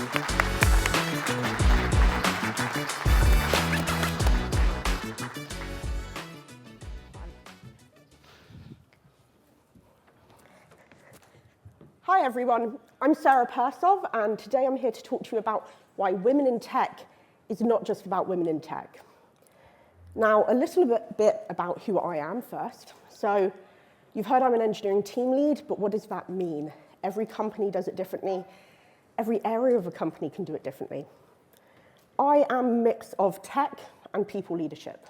Hi everyone, I'm Sarah Persov, and today I'm here to talk to you about why women in tech is not just about women in tech. Now, a little bit about who I am first. So, you've heard I'm an engineering team lead, but what does that mean? Every company does it differently. Every area of a company can do it differently. I am a mix of tech and people leadership.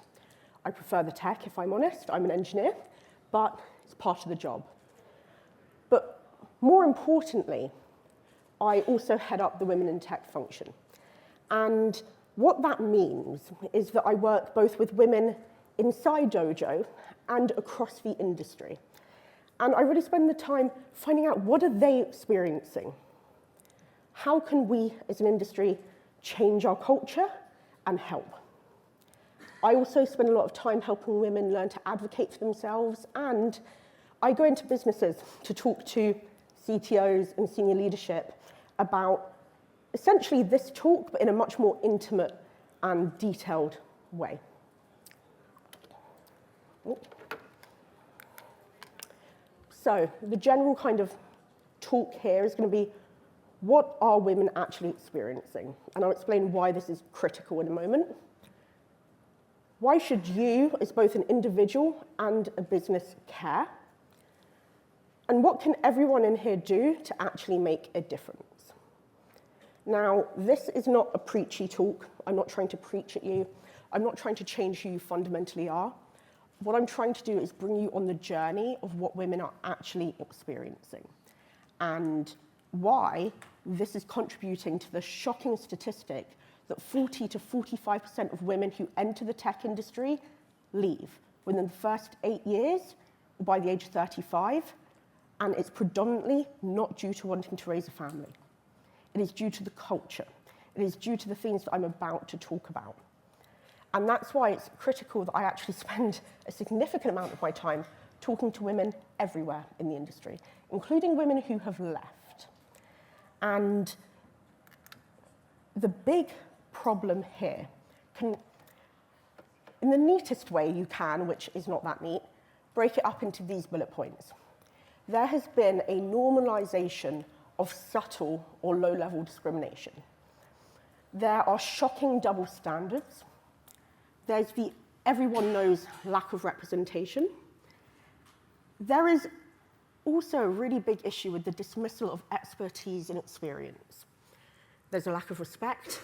I prefer the tech, if I'm honest. I'm an engineer, but it's part of the job. But more importantly, I also head up the Women in Tech function. And what that means is that I work both with women inside Dojo and across the industry. And I really spend the time finding out, what are they experiencing? How can we, as an industry, change our culture and help? I also spend a lot of time helping women learn to advocate for themselves, and I go into businesses to talk to CTOs and senior leadership about essentially this talk, but in a much more intimate and detailed way. So the general kind of talk here is going to be, what are women actually experiencing? And I'll explain why this is critical in a moment. Why should you, as both an individual and a business, care? And what can everyone in here do to actually make a difference? Now, this is not a preachy talk. I'm not trying to preach at you. I'm not trying to change who you fundamentally are. What I'm trying to do is bring you on the journey of what women are actually experiencing and why this is contributing to the shocking statistic that 40 to 45% of women who enter the tech industry leave within the first 8 years or by the age of 35. And it's predominantly not due to wanting to raise a family. It is due to the culture. It is due to the things that I'm about to talk about. And that's why it's critical that I actually spend a significant amount of my time talking to women everywhere in the industry, including women who have left. And the big problem here can, in the neatest way you can, which is not that neat, break it up into these bullet points. There has been a normalization of subtle or low-level discrimination. There are shocking double standards. There's the everyone knows lack of representation. There is also a really big issue with the dismissal of expertise and experience. There's a lack of respect,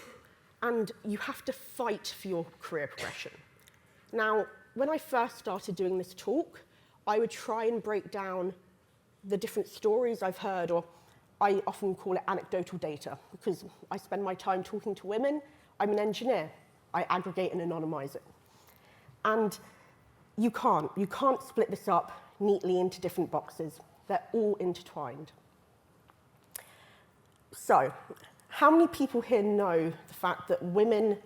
and you have to fight for your career progression. Now, when I first started doing this talk, I would try and break down the different stories I've heard, or I often call it anecdotal data, because I spend my time talking to women. I'm an engineer. I aggregate and anonymize it. And you can't split this up neatly into different boxes. They're all intertwined. So, how many people here know the fact that women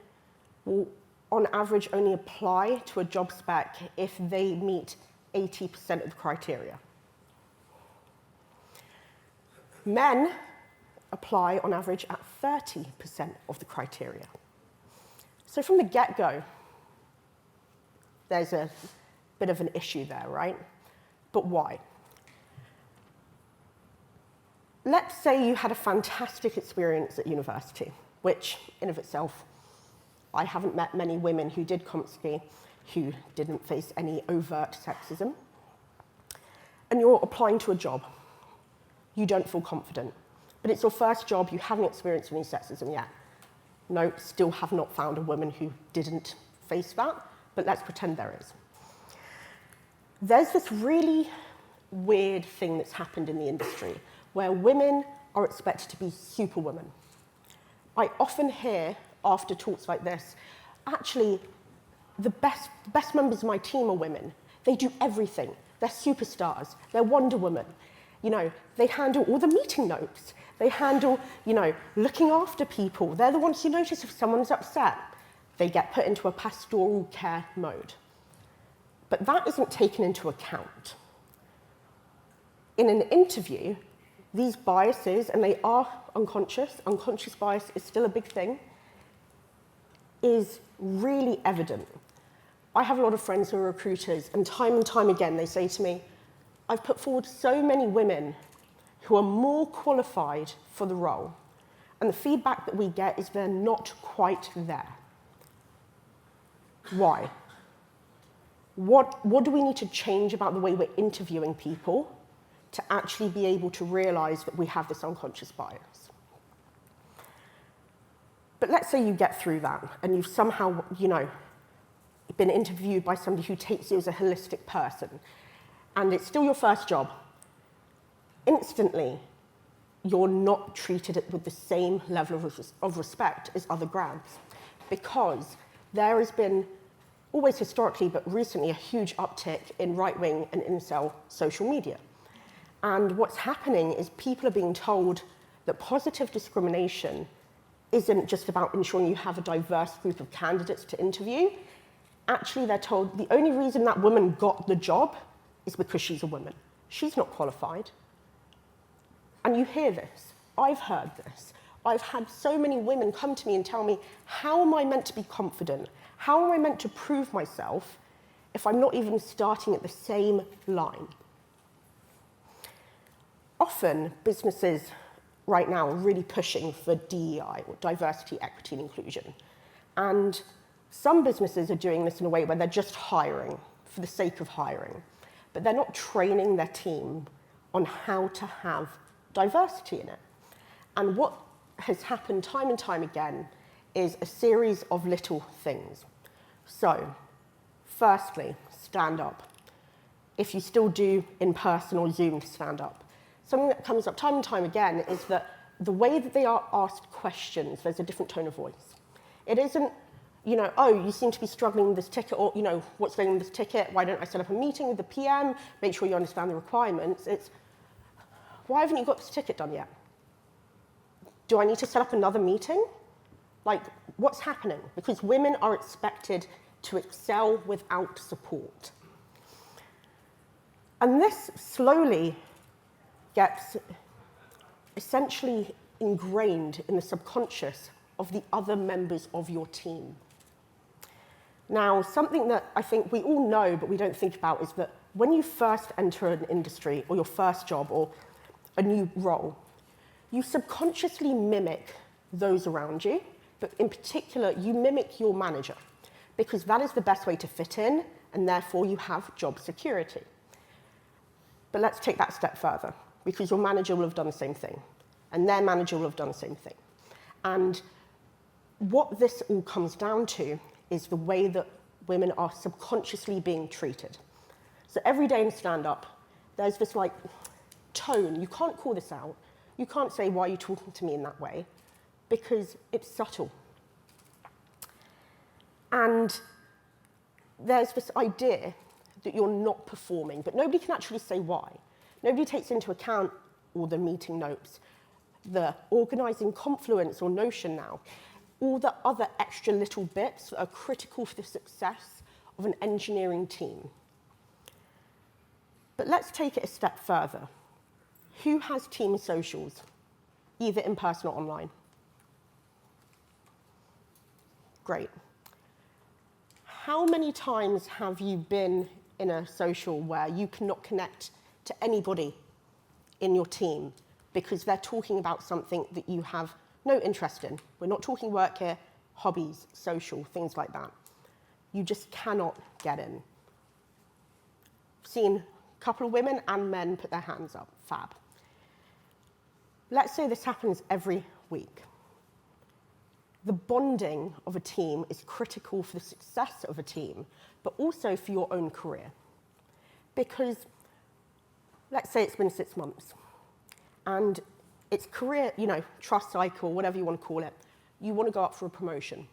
will, on average, only apply to a job spec if they meet 80% of the criteria? Men apply, on average, at 30% of the criteria. So from the get-go, there's a bit of an issue there, right? But why? Let's say you had a fantastic experience at university, which, in of itself, I haven't met many women who did comp ski who didn't face any overt sexism. And you're applying to a job. You don't feel confident. But it's your first job, you haven't experienced any sexism yet. No, still have not found a woman who didn't face that, but let's pretend there is. There's this really weird thing that's happened in the industry where women are expected to be superwomen. I often hear, after talks like this, actually, the best members of my team are women. They do everything. They're superstars. They're Wonder Woman. You know, they handle all the meeting notes. They handle, looking after people. They're the ones who notice if someone's upset. They get put into a pastoral care mode. But that isn't taken into account. In an interview, these biases, and they are unconscious bias is still a big thing, is really evident. I have a lot of friends who are recruiters, and time again, they say to me, I've put forward so many women who are more qualified for the role, and the feedback that we get is they're not quite there. Why? What do we need to change about the way we're interviewing people to actually be able to realize that we have this unconscious bias? But let's say you get through that, and you've somehow, been interviewed by somebody who takes you as a holistic person, and it's still your first job. Instantly, you're not treated with the same level of respect as other grads, because there has been, always historically, but recently, a huge uptick in right-wing and incel social media. And what's happening is people are being told that positive discrimination isn't just about ensuring you have a diverse group of candidates to interview. Actually, they're told the only reason that woman got the job is because she's a woman. She's not qualified. And you hear this. I've heard this. I've had so many women come to me and tell me, how am I meant to be confident? How am I meant to prove myself if I'm not even starting at the same line? Often, businesses right now are really pushing for DEI, or diversity, equity, and inclusion. And some businesses are doing this in a way where they're just hiring for the sake of hiring, but they're not training their team on how to have diversity in it. And what has happened time and time again is a series of little things. So, firstly, stand up. If you still do in-person or Zoom to stand up. Something that comes up time and time again is that the way that they are asked questions, there's a different tone of voice. It isn't, oh, you seem to be struggling with this ticket, or, what's going on with this ticket? Why don't I set up a meeting with the PM, make sure you understand the requirements? It's, why haven't you got this ticket done yet? Do I need to set up another meeting? Like, what's happening? Because women are expected to excel without support. And this slowly gets essentially ingrained in the subconscious of the other members of your team. Now, something that I think we all know but we don't think about is that when you first enter an industry or your first job or a new role, you subconsciously mimic those around you, but in particular, you mimic your manager, because that is the best way to fit in, and therefore you have job security. But let's take that a step further, because your manager will have done the same thing, and their manager will have done the same thing. And what this all comes down to is the way that women are subconsciously being treated. So every day in stand-up, there's this tone. You can't call this out. You can't say, why are you talking to me in that way? Because it's subtle. And there's this idea that you're not performing, but nobody can actually say why. Nobody takes into account all the meeting notes, the organizing confluence or notion now, all the other extra little bits that are critical for the success of an engineering team. But let's take it a step further. Who has team socials, either in person or online? Great. How many times have you been in a social where you cannot connect to anybody in your team because they're talking about something that you have no interest in? We're not talking work here, hobbies, social, things like that. You just cannot get in. I've seen a couple of women and men put their hands up. Fab. Let's say this happens every week. The bonding of a team is critical for the success of a team, but also for your own career. Because let's say it's been 6 months, and it's career, trust cycle, whatever you want to call it. You want to go up for a promotion.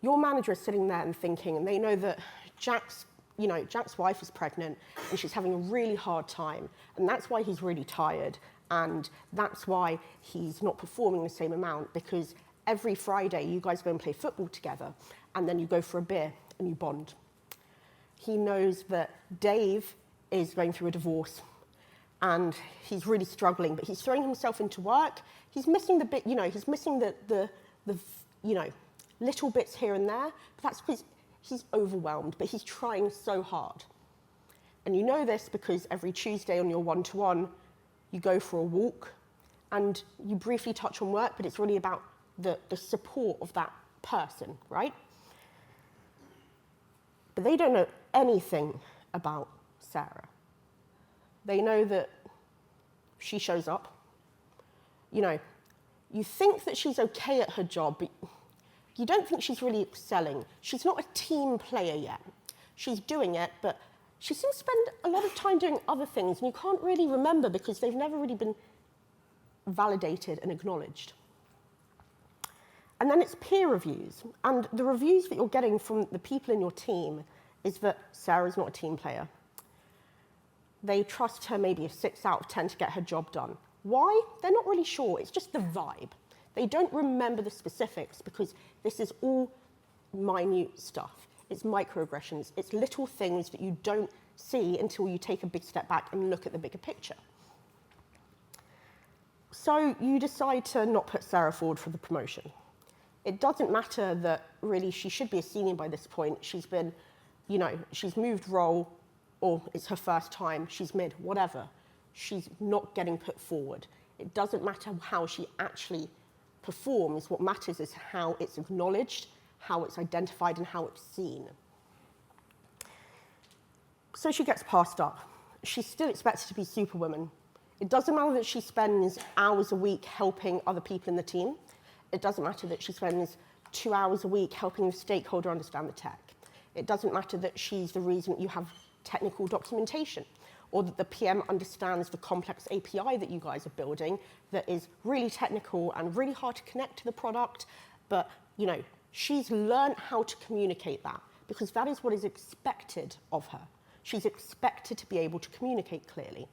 Your manager is sitting there and thinking, and they know that Jack's wife is pregnant, and she's having a really hard time, and that's why he's really tired, and that's why he's not performing the same amount, because every Friday you guys go and play football together, and then you go for a beer and you bond. He knows that Dave is going through a divorce, and he's really struggling, but he's throwing himself into work. He's missing the bit, he's missing the little bits here and there, but that's because he's overwhelmed, but he's trying so hard. And you know this because every Tuesday on your one-to-one, you go for a walk, and you briefly touch on work, but it's really about the support of that person, right? But they don't know anything about Sarah. They know that she shows up. You think that she's okay at her job, but you don't think she's really excelling. She's not a team player yet. She's doing it, but she seems to spend a lot of time doing other things, and you can't really remember because they've never really been validated and acknowledged. And then it's peer reviews. And the reviews that you're getting from the people in your team is that Sarah's not a team player. They trust her maybe a 6 out of 10 to get her job done. Why? They're not really sure. It's just the vibe. They don't remember the specifics because this is all minute stuff. It's microaggressions. It's little things that you don't see until you take a big step back and look at the bigger picture. So you decide to not put Sarah forward for the promotion. It doesn't matter that really she should be a senior by this point. She's been, she's moved role, or it's her first time, she's mid, whatever. She's not getting put forward. It doesn't matter how she actually performs. What matters is how it's acknowledged, how it's identified, and how it's seen. So she gets passed up. She's still expected to be superwoman. It doesn't matter that she spends hours a week helping other people in the team. It doesn't matter that she spends 2 hours a week helping the stakeholder understand the tech. It doesn't matter that she's the reason you have technical documentation, or that the PM understands the complex API that you guys are building that is really technical and really hard to connect to the product, but she's learned how to communicate that because that is what is expected of her. She's expected to be able to communicate clearly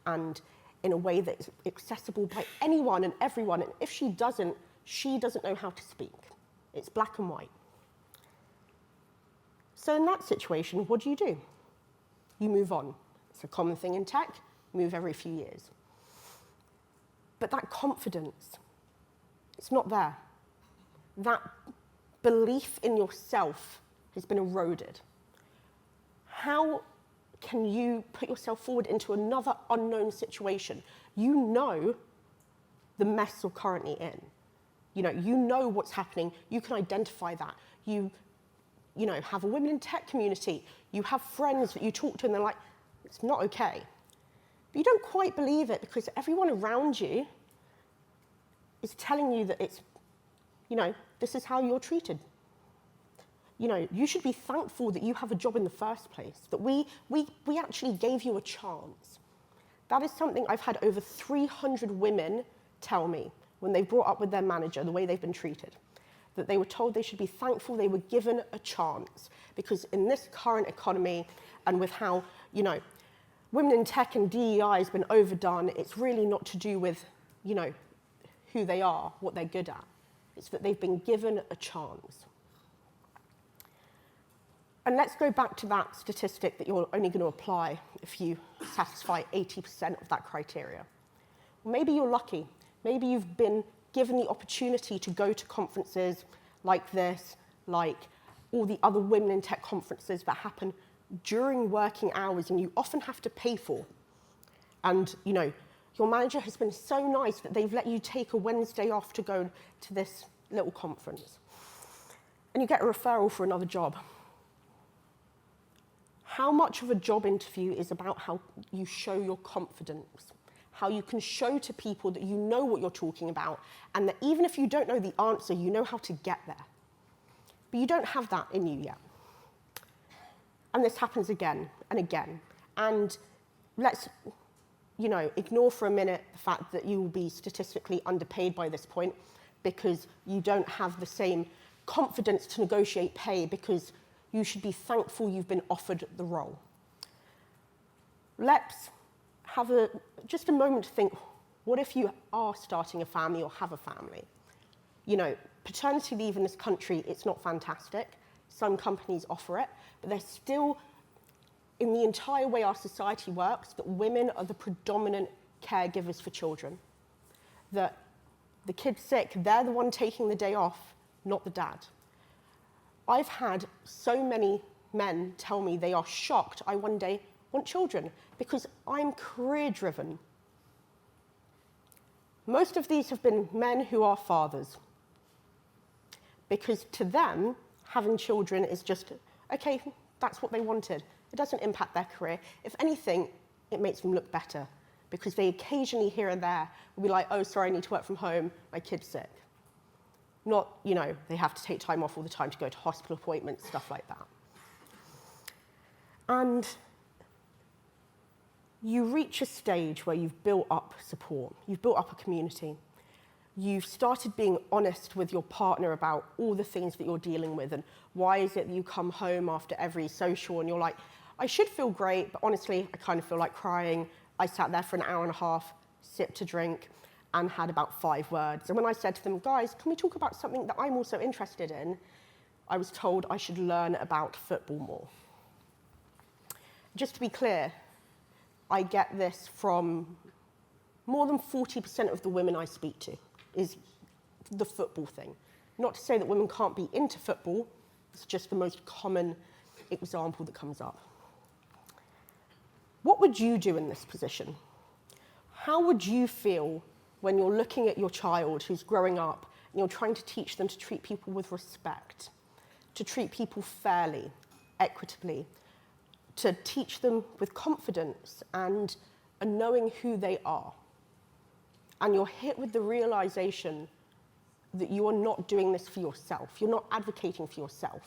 and in a way that is accessible by anyone and everyone, and if she doesn't know how to speak. It's black and white. So in that situation, what do? You move on. It's a common thing in tech, move every few years. But that confidence, it's not there. That belief in yourself has been eroded. How can you put yourself forward into another unknown situation? You know the mess you're currently in. You know what's happening. You can identify that. You have a women in tech community. You have friends that you talk to and they're like, it's not okay. But you don't quite believe it because everyone around you is telling you that it's, this is how you're treated. You should be thankful that you have a job in the first place, that we actually gave you a chance. That is something I've had over 300 women tell me when they brought up with their manager the way they've been treated, that they were told they should be thankful they were given a chance, because in this current economy and with how, women in tech and DEI has been overdone, it's really not to do with, who they are, what they're good at. It's that they've been given a chance. And let's go back to that statistic that you're only going to apply if you satisfy 80% of that criteria. Maybe you're lucky. Maybe you've been given the opportunity to go to conferences like this, like all the other women in tech conferences that happen during working hours and you often have to pay for. And, your manager has been so nice that they've let you take a Wednesday off to go to this little conference. And you get a referral for another job. How much of a job interview is about how you show your confidence, how you can show to people that you know what you're talking about, and that even if you don't know the answer, you know how to get there. But you don't have that in you yet. And this happens again and again. And let's, ignore for a minute the fact that you will be statistically underpaid by this point because you don't have the same confidence to negotiate pay, because you should be thankful you've been offered the role. Let's have just a moment to think, what if you are starting a family or have a family? Paternity leave in this country, it's not fantastic. Some companies offer it, but there's still in the entire way our society works, that women are the predominant caregivers for children. That the kid's sick, they're the one taking the day off, not the dad. I've had so many men tell me they are shocked I one day want children because I'm career-driven. Most of these have been men who are fathers, because to them, having children is just, okay, that's what they wanted. It doesn't impact their career. If anything, it makes them look better, because they occasionally here and there will be like, oh, sorry, I need to work from home, my kid's sick. Not, you know, they have to take time off all the time to go to hospital appointments, stuff like that. And you reach a stage where you've built up support, you've built up a community, you've started being honest with your partner about all the things that you're dealing with, and why is it that you come home after every social and you're like, I should feel great, but honestly, I kind of feel like crying. I sat there for an hour and a half, sipped a drink, and had about 5 words. And when I said to them, guys, can we talk about something that I'm also interested in? I was told I should learn about football more. Just to be clear, I get this from more than 40% of the women I speak to, is the football thing. Not to say that women can't be into football, it's just the most common example that comes up. What would you do in this position? How would you feel when you're looking at your child who's growing up and you're trying to teach them to treat people with respect, to treat people fairly, equitably, to teach them with confidence and knowing who they are? And you're hit with the realization that you are not doing this for yourself. You're not advocating for yourself.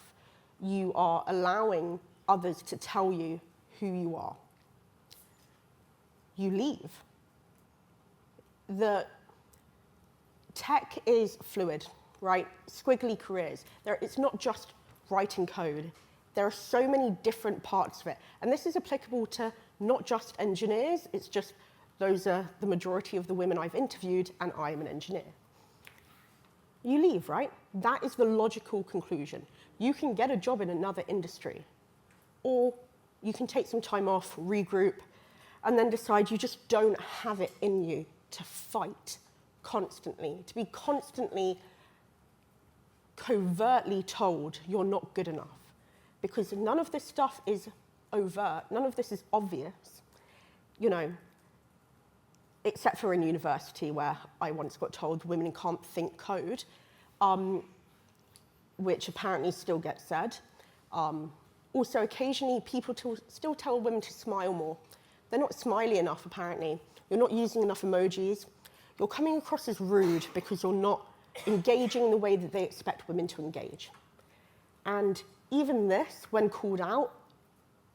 You are allowing others to tell you who you are. You leave. The tech is fluid, right? Squiggly careers. It's not just writing code. There are so many different parts of it. And this is applicable to not just engineers, it's just those are the majority of the women I've interviewed, and I am an engineer. You leave, right? That is the logical conclusion. You can get a job in another industry, or you can take some time off, regroup, and then decide you just don't have it in you to fight constantly, to be constantly covertly told you're not good enough. Because none of this stuff is overt, none of this is obvious, you know, except for in university where I once got told women can't think code, which apparently still gets said. Also, occasionally people still tell women to smile more. They're not smiley enough, apparently. You're not using enough emojis. You're coming across as rude because you're not engaging in the way that they expect women to engage. And even this, when called out,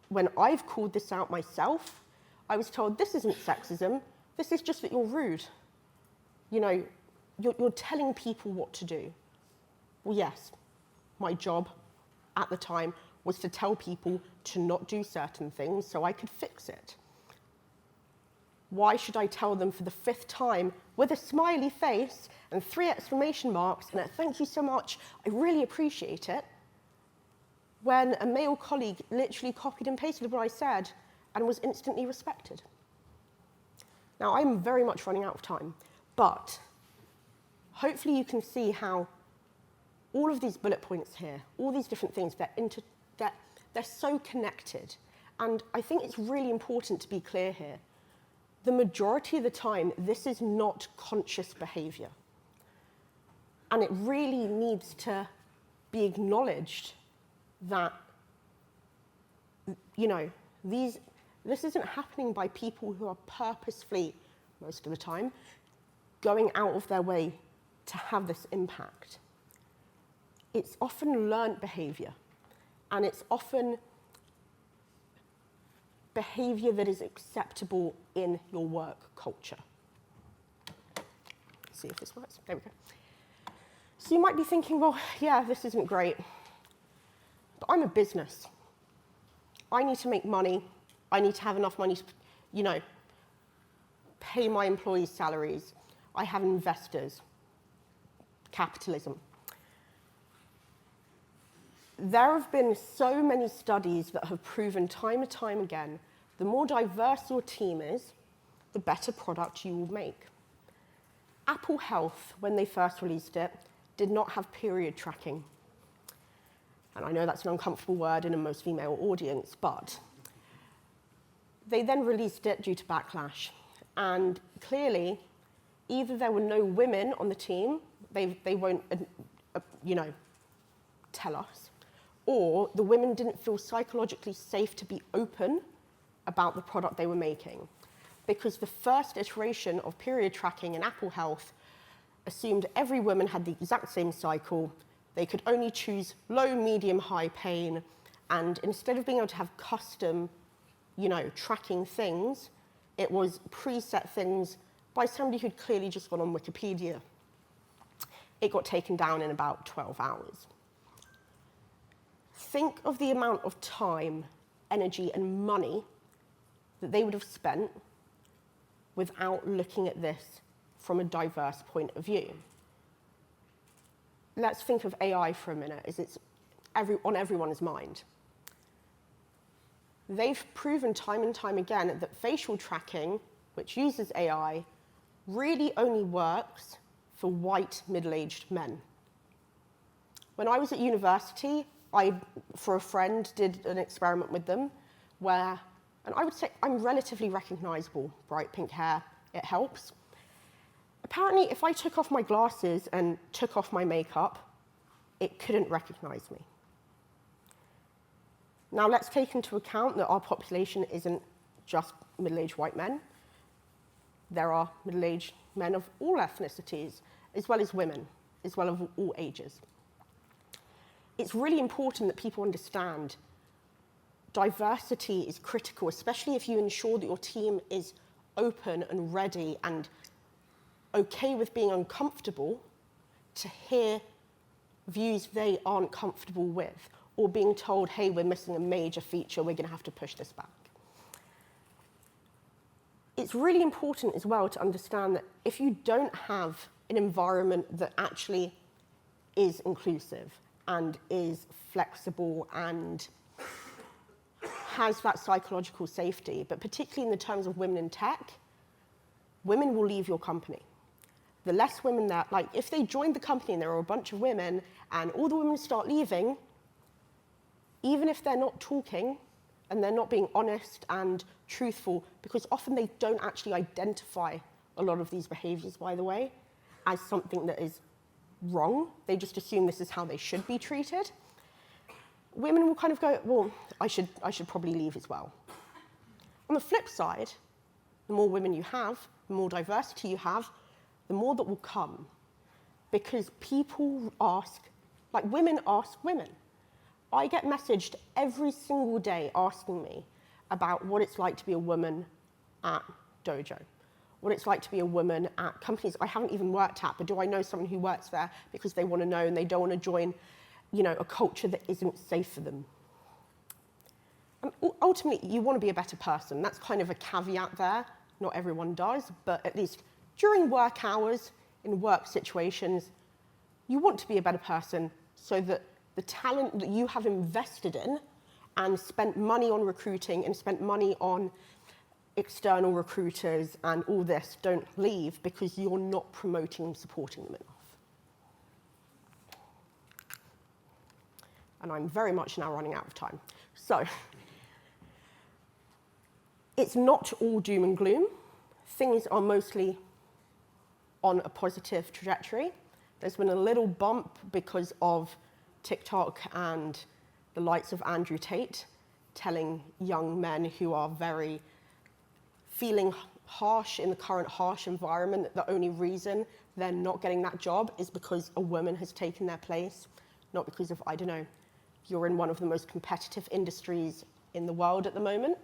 when I've called this out myself, I was told, this isn't sexism, this is just that you're rude. You know, you're telling people what to do. Well, yes, my job at the time was to tell people to not do certain things so I could fix it. Why should I tell them for the 5th time with a smiley face and 3 exclamation marks and a thank you so much, I really appreciate it, when a male colleague literally copied and pasted what I said and was instantly respected? Now, I'm very much running out of time, but hopefully you can see how all of these bullet points here, all these different things, they're so connected. And I think it's really important to be clear here. The majority of the time, this is not conscious behavior. And it really needs to be acknowledged that, you know, this isn't happening by people who are purposefully, most of the time, going out of their way to have this impact. It's often learned behavior, and it's often behavior that is acceptable in your work culture. Let's see if this works. There we go. So you might be thinking, well, yeah, this isn't great, but I'm a business. I need to make money. I need to have enough money to, you know, pay my employees' salaries. I have investors. Capitalism. there have been so many studies that have proven time and time again, the more diverse your team is, the better product you will make. Apple Health, when they first released it, did not have period tracking. And I know that's an uncomfortable word in a mostly male audience, but they then released it due to backlash. And clearly, either there were no women on the team, they won't, tell us, or the women didn't feel psychologically safe to be open about the product they were making. Because the first iteration of period tracking in Apple Health assumed every woman had the exact same cycle. They could only choose low, medium, high pain. And instead of being able to have custom, tracking things, it was preset things by somebody who'd clearly just gone on Wikipedia. It got taken down in about 12 hours. Think of the amount of time, energy, and money that they would have spent without looking at this from a diverse point of view. Let's think of AI for a minute, as it's on everyone's mind. They've proven time and time again that facial tracking, which uses AI, really only works for white middle-aged men. When I was at university, I, for a friend, did an experiment with them where, and I would say I'm relatively recognizable, bright pink hair, it helps. Apparently, if I took off my glasses and took off my makeup, it couldn't recognize me. Now, let's take into account that our population isn't just middle-aged white men. There are middle-aged men of all ethnicities, as well as women, as well as all ages. It's really important that people understand diversity is critical, especially if you ensure that your team is open and ready and okay with being uncomfortable to hear views they aren't comfortable with, or being told, hey, we're missing a major feature, we're going to have to push this back. It's really important as well to understand that if you don't have an environment that actually is inclusive and is flexible and has that psychological safety, but particularly in the terms of women in tech, women will leave your company. The less women there, like if they joined the company and there are a bunch of women and all the women start leaving, even if they're not talking and they're not being honest and truthful, because often they don't actually identify a lot of these behaviors, by the way, as something that is wrong. They just assume this is how they should be treated. Women will kind of go, well, I should probably leave as well. On the flip side, the more women you have, the more diversity you have, the more that will come. Because people ask, like women ask women. I get messaged every single day asking me about what it's like to be a woman at Dojo, what it's like to be a woman at companies I haven't even worked at, but do I know someone who works there because they want to know and they don't want to join, a culture that isn't safe for them. And ultimately, you want to be a better person. That's kind of a caveat there. Not everyone does, but at least during work hours, in work situations, you want to be a better person so that the talent that you have invested in and spent money on recruiting and spent money on external recruiters and all this don't leave because you're not promoting and supporting them enough. And I'm very much now running out of time. So it's not all doom and gloom. Things are mostly on a positive trajectory. There's been a little bump because of TikTok and the likes of Andrew Tate telling young men who are very feeling harsh in the current harsh environment that the only reason they're not getting that job is because a woman has taken their place, not because of, I don't know, you're in one of the most competitive industries in the world at the moment.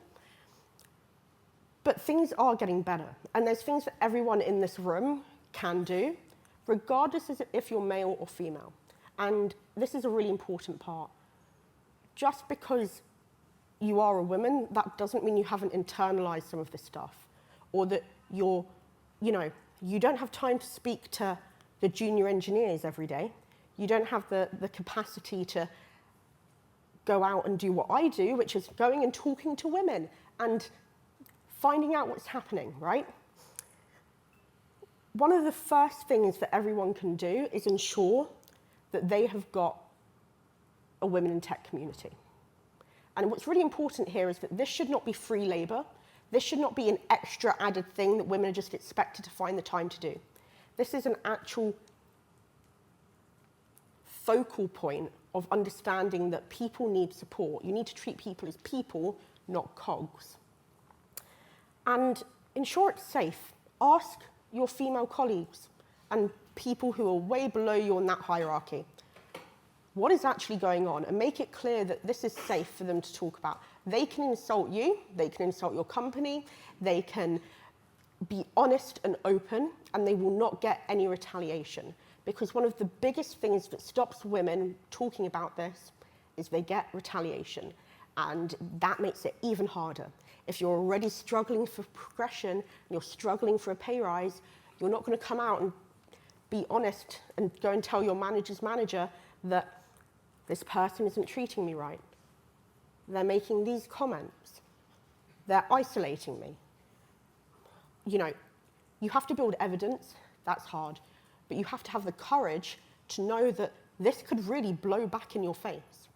But things are getting better. And there's things that everyone in this room can do, regardless of if you're male or female. And this is a really important part. Just because you are a woman, that doesn't mean you haven't internalized some of this stuff, or that you don't have time to speak to the junior engineers every day. You don't have the capacity to go out and do what I do, which is going and talking to women and finding out what's happening, right? One of the first things that everyone can do is ensure that they have got a women in tech community. And what's really important here is that this should not be free labor. This should not be an extra added thing that women are just expected to find the time to do. This is an actual focal point of understanding that people need support. You need to treat people as people, not cogs. And ensure it's safe. Ask your female colleagues and people who are way below you on that hierarchy what is actually going on, and make it clear that this is safe for them to talk about. They can insult you, they can insult your company, they can be honest and open, and they will not get any retaliation. Because one of the biggest things that stops women talking about this is they get retaliation, and that makes it even harder. If you're already struggling for progression, and you're struggling for a pay rise, you're not going to come out and be honest and go and tell your manager's manager that this person isn't treating me right. They're making these comments. They're isolating me. You know, you have to build evidence. That's hard. But you have to have the courage to know that this could really blow back in your face.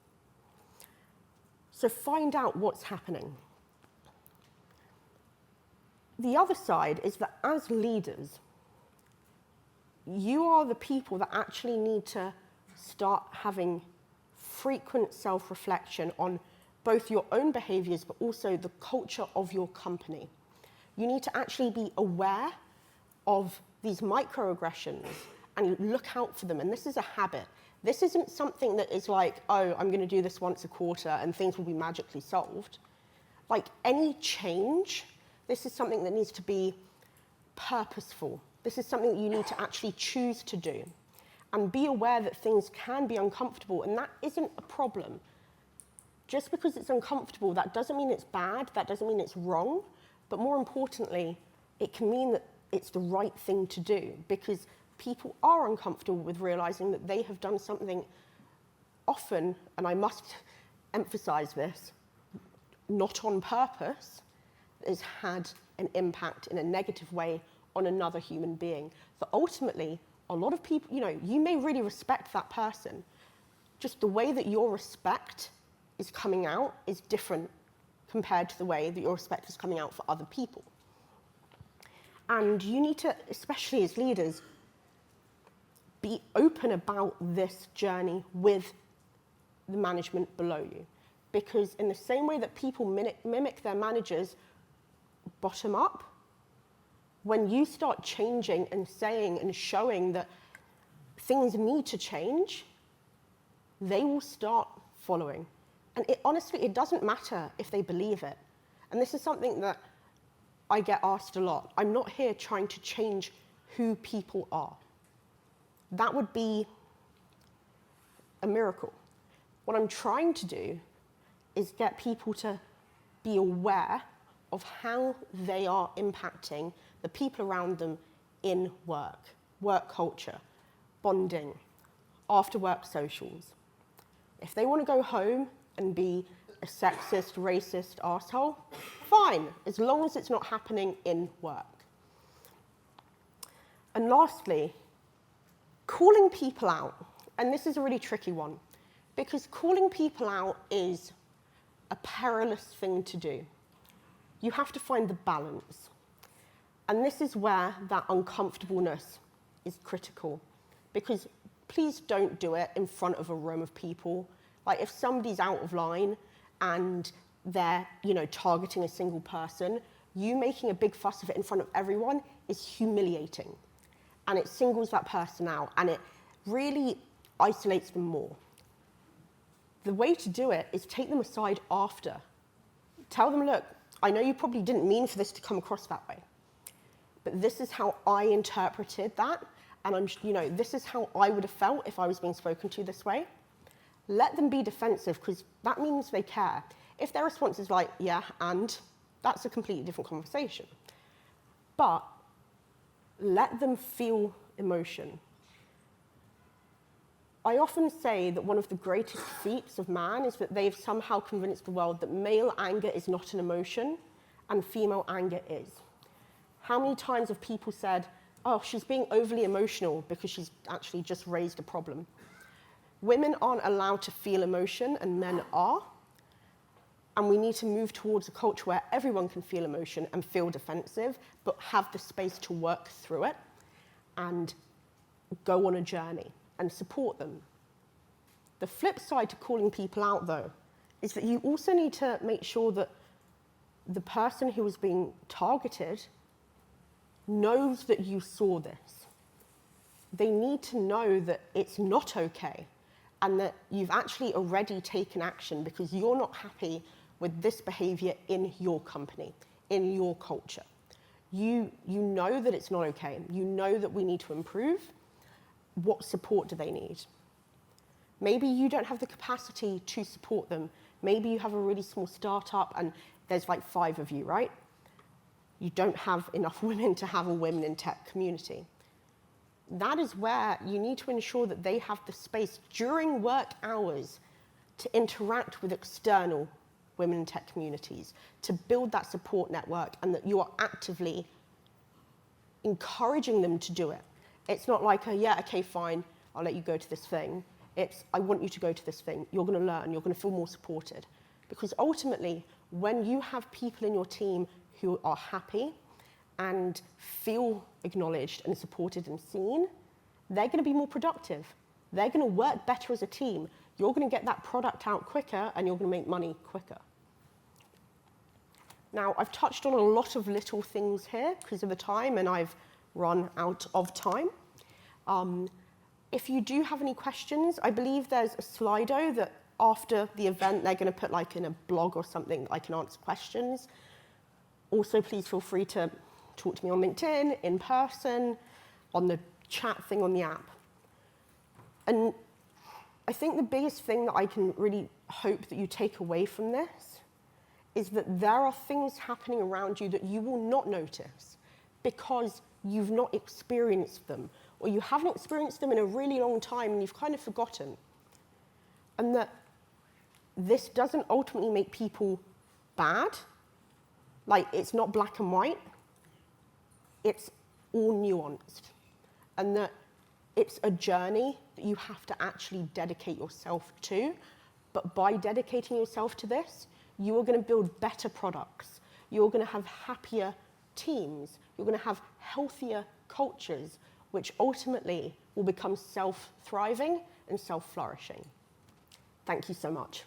So find out what's happening. The other side is that as leaders, you are the people that actually need to start having frequent self-reflection on both your own behaviors, but also the culture of your company. You need to actually be aware of these microaggressions and look out for them. And this is a habit. This isn't something that is like, oh, I'm going to do this once a quarter and things will be magically solved. Like any change, this is something that needs to be purposeful. This is something that you need to actually choose to do. And be aware that things can be uncomfortable, and that isn't a problem. Just because it's uncomfortable, that doesn't mean it's bad, that doesn't mean it's wrong, but more importantly, it can mean that it's the right thing to do, because people are uncomfortable with realizing that they have done something often, and I must emphasize this, not on purpose, that has had an impact in a negative way on another human being. That ultimately, a lot of people, you know, you may really respect that person. Just the way that your respect is coming out is different compared to the way that your respect is coming out for other people. And you need to, especially as leaders, be open about this journey with the management below you. Because in the same way that people mimic their managers bottom up, when you start changing and saying and showing that things need to change, they will start following. And honestly, it doesn't matter if they believe it. And this is something that I get asked a lot. I'm not here trying to change who people are. That would be a miracle. What I'm trying to do is get people to be aware of how they are impacting the people around them in work, work culture, bonding, after-work socials. If they want to go home and be a sexist, racist arsehole, fine, as long as it's not happening in work. And lastly, calling people out. And this is a really tricky one, because calling people out is a perilous thing to do. You have to find the balance. And this is where that uncomfortableness is critical, because please don't do it in front of a room of people. Like if somebody's out of line and they're, targeting a single person, you making a big fuss of it in front of everyone is humiliating. And it singles that person out, and it really isolates them more. The way to do it is take them aside after. Tell them, look, I know you probably didn't mean for this to come across that way, but this is how I interpreted that, and this is how I would have felt if I was being spoken to this way. Let them be defensive, because that means they care. If their response is like, yeah, and, that's a completely different conversation. But let them feel emotion. I often say that one of the greatest feats of man is that they've somehow convinced the world that male anger is not an emotion and female anger is. How many times have people said, oh, she's being overly emotional because she's actually just raised a problem? Women aren't allowed to feel emotion and men are. And we need to move towards a culture where everyone can feel emotion and feel defensive, but have the space to work through it and go on a journey and support them. The flip side to calling people out, though, is that you also need to make sure that the person who is being targeted knows that you saw this. They need to know that it's not okay and that you've actually already taken action because you're not happy with this behavior in your company, in your culture. You know that it's not okay. You know that we need to improve. What support do they need? Maybe you don't have the capacity to support them. Maybe you have a really small startup and there's like 5 of you, right? You don't have enough women to have a women in tech community. That is where you need to ensure that they have the space during work hours to interact with external women in tech communities, to build that support network, and that you are actively encouraging them to do it. It's not like, yeah, okay, fine, I'll let you go to this thing. It's, I want you to go to this thing. You're going to learn. You're going to feel more supported. Because ultimately, when you have people in your team who are happy and feel acknowledged and supported and seen, they're going to be more productive. They're going to work better as a team. You're going to get that product out quicker, and you're going to make money quicker. Now, I've touched on a lot of little things here because of the time, and I've run out of time. If you do have any questions, I believe there's a Slido that after the event they're going to put like in a blog or something I can answer questions. Also, please feel free to talk to me on LinkedIn, in person, on the chat thing on the app. And I think the biggest thing that I can really hope that you take away from this is that there are things happening around you that you will not notice because you've not experienced them, or you haven't experienced them in a really long time and you've kind of forgotten. And that this doesn't ultimately make people bad. Like, it's not black and white. It's all nuanced. And that it's a journey that you have to actually dedicate yourself to. But by dedicating yourself to this, you are going to build better products. You're going to have happier teams. You're going to have healthier cultures, which ultimately will become self-thriving and self-flourishing. Thank you so much.